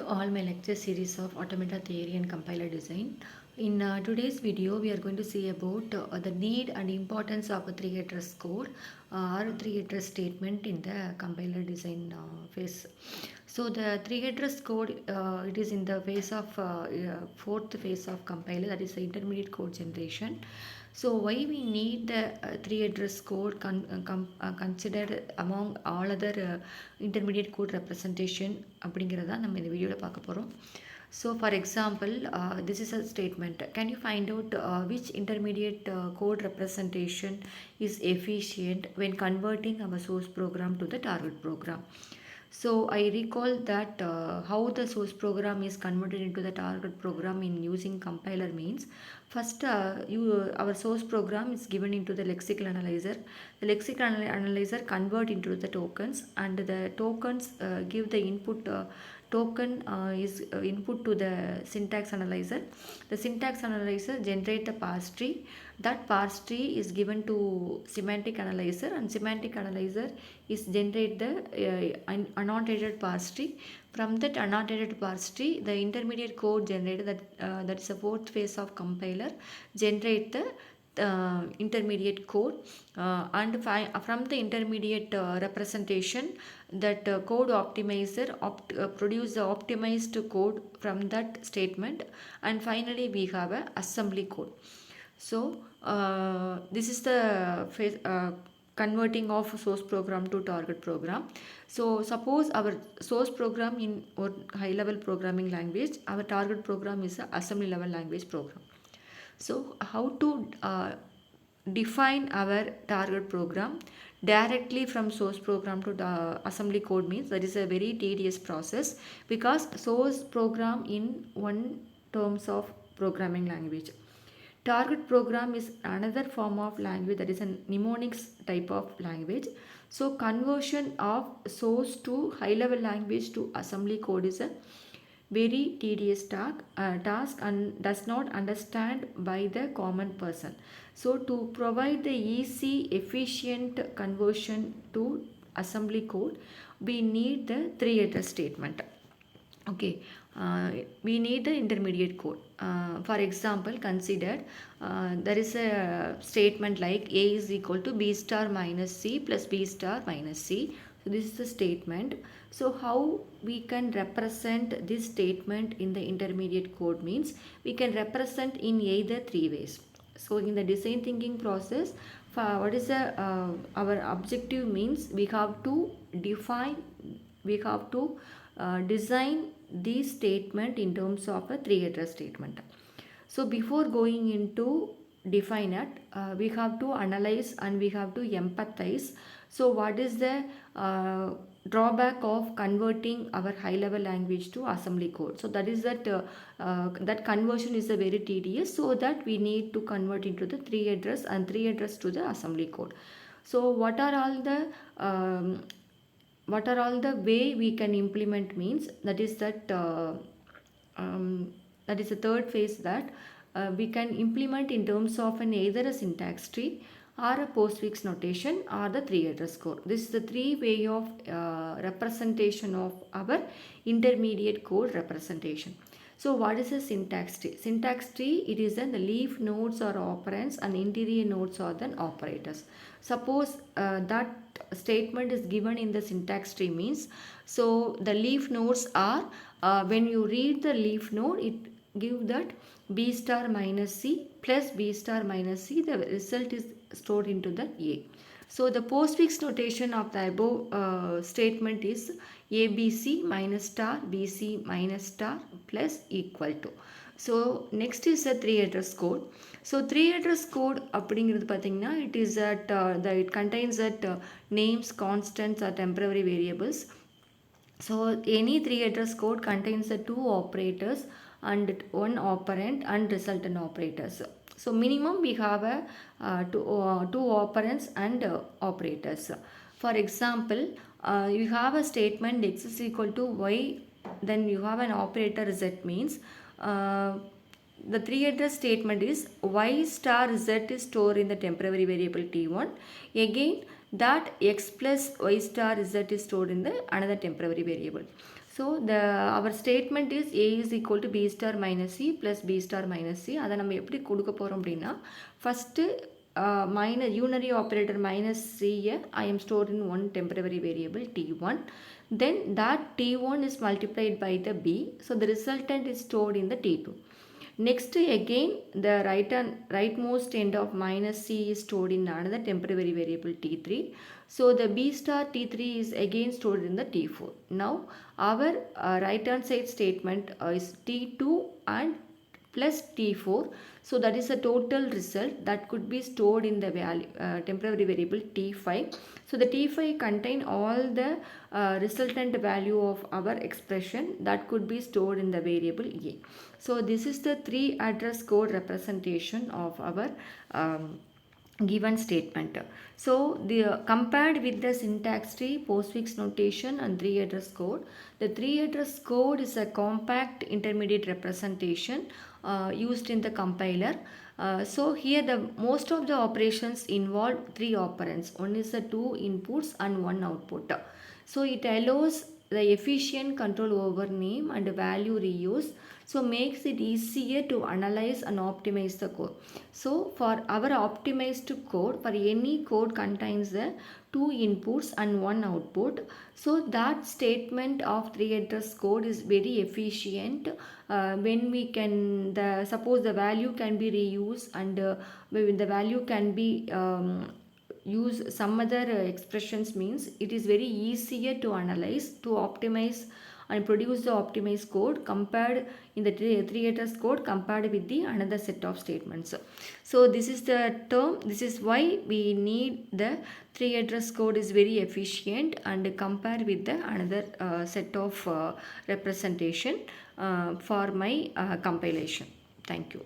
All my lecture series of automata theory and compiler design. In today's video, we are going to see about the need and importance of a three-address code or three-address statement in the compiler design phase. So the three-address code, it is in the phase of fourth phase of compiler, that is the intermediate code generation. So why we need the three address code considered among all other intermediate code representation அப்படிங்கிறத நம்ம இந்த வீடியோவில் பார்க்க போகிறோம். So for example, this is a statement. Can you find out which intermediate code representation is efficient when converting our source program to the target program? So I recall that how the source program is converted into the target program in using compiler means first our source program is given into the lexical analyzer. The lexical analyzer convert into the tokens, and the tokens give the input. Token is input to the syntax analyzer. The syntax analyzer generate the parse tree. That parse tree is given to semantic analyzer, and semantic analyzer is generate the annotated parse tree. From that annotated parse tree, the intermediate code generated, that is the fourth phase of compiler, generate the intermediate code, and from the intermediate representation, that code optimizer produce the optimized code from that statement, and finally we have a assembly code. So this is the phase, converting of source program to target program. So suppose our source program in or high level programming language, our target program is a assembly level language program. So how to define our target program directly from source program to the assembly code means that is a very tedious process, because source program in one terms of programming language. Target program is another form of language, that is a mnemonics type of language. So conversion of source to high level language to assembly code is a very tedious task and does not understand by the common person. So to provide the easy efficient conversion to assembly code, we need the three address statement. Okay, we need the intermediate code. For example, consider there is a statement like a is equal to b star minus c plus b star minus c. So this is the statement. So how we can represent this statement in the intermediate code means we can represent in either three ways. So in the design thinking process, what is the our objective means we have to define, we have to design this statement in terms of a three address statement. So before going into define it, we have to analyze and we have to empathize. So what is the drawback of converting our high level language to assembly code? So that is that that conversion is a very tedious, so that we need to convert into the three address and three address to the assembly code. So what are all the way we can implement means that is that that is the third phase, that we can implement in terms of either a syntax tree or a postfix notation or the three address code. This is the three way of representation of our intermediate code representation. So what is a syntax tree? Syntax tree, it is the leaf nodes or operands and interior nodes are the operators. Suppose that statement is given in the syntax tree means, so the leaf nodes are, when you read the leaf node, it give that b star minus c plus b star minus c, the result is stored into the a. So the postfix notation of the above statement is abc minus star bc minus star plus equal to. So next is the three address code. So three address code அப்படிங்கிறது பார்த்தீங்கன்னா, it is that it contains that names, constants or temporary variables. So any three address code contains the two operators and one operand and resultant operators. So minimum we have a two operands and operators. For example, you have a statement x is equal to y, then you have an operator z means the three address statement is y star z is stored in the temporary variable t1. Again that x plus y star z is stored in the another temporary variable. So our statement is A is equal to B star minus C plus B star minus C. அதை நம்ம எப்படி கொடுக்க போகிறோம் அப்படின்னா first minus unary operator minus C I am stored in one temporary variable T1. Then that T1 is multiplied by the B. So the resultant is stored in the T2. Next again the rightmost end of minus C is stored in another temporary variable T3. So the B star T3 is again stored in the T4. Now our right hand side statement is T2 and plus T4. So that is a total result that could be stored in the value, temporary variable T5. So the T5 contain all the resultant value of our expression that could be stored in the variable A. So this is the 3 address code representation of our given statement. So the compared with the syntax tree, postfix notation and 3 address code, the 3 address code is a compact intermediate representation used in the compiler. So here the most of the operations involve 3 operands. One is the 2 inputs and 1 output. So it allows the efficient control over name and value reuse, so makes it easier to analyze and optimize the code. So for our optimized code, for any code contains the 2 inputs and 1 output, so that statement of 3 address code is very efficient when we can suppose the value can be reused and when the value can be use some other expressions, means it is very easier to analyze, to optimize and produce the optimized code compared in the 3 address code compared with the another set of statements. So this is the term, this is why we need the 3 address code is very efficient and compare with the another set of representation for my compilation. Thank you.